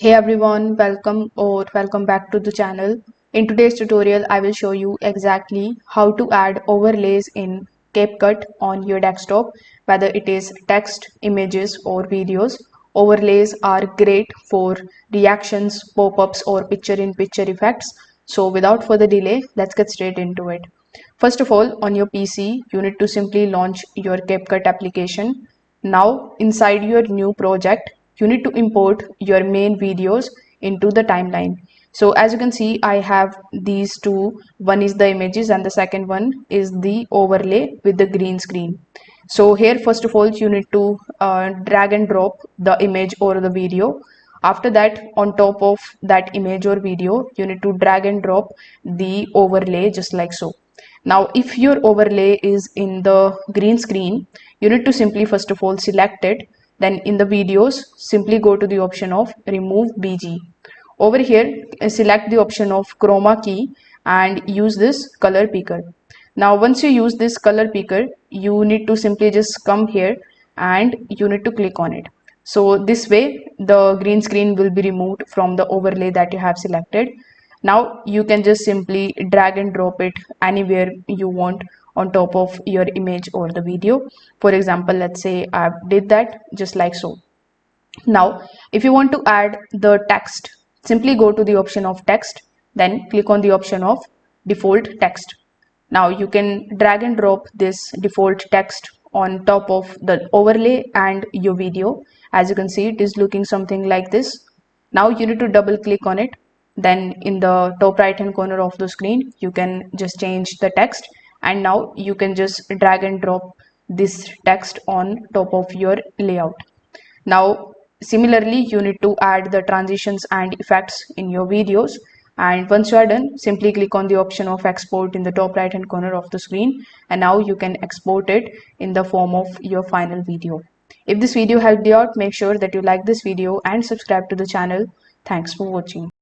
Hey everyone, welcome back to the channel. In today's tutorial, I will show you exactly how to add overlays in CapCut on your desktop, whether it is text, images or videos. Overlays are great for reactions, pop-ups or picture-in-picture effects. So without further delay, let's get straight into it. First of all, on your PC, you need to simply launch your CapCut application. Now, inside your new project, you need to import your main videos into the timeline. So as you can see, I have these two. One is the images and the second one is the overlay with the green screen. So here, first of all, you need to drag and drop the image or the video. After that, on top of that image or video, you need to drag and drop the overlay just like so. Now, if your overlay is in the green screen, you need to simply first of all select it. Then in the videos, simply go to the option of remove BG. Over here, select the option of chroma key and use this color picker. Now, once you use this color picker, you need to simply just come here and you need to click on it. So this way, the green screen will be removed from the overlay that you have selected. Now you can just simply drag and drop it anywhere you want on top of your image or the video. For example, let's say I did that just like so. Now, if you want to add the text, simply go to the option of text, then click on the option of default text. Now you can drag and drop this default text on top of the overlay and your video. As you can see, it is looking something like this. Now you need to double click on it. Then in the top right hand corner of the screen, you can just change the text, and now you can just drag and drop this text on top of your layout. Now, similarly, you need to add the transitions and effects in your videos. And once you are done, simply click on the option of export in the top right hand corner of the screen. And now you can export it in the form of your final video. If this video helped you out, make sure that you like this video and subscribe to the channel. Thanks for watching.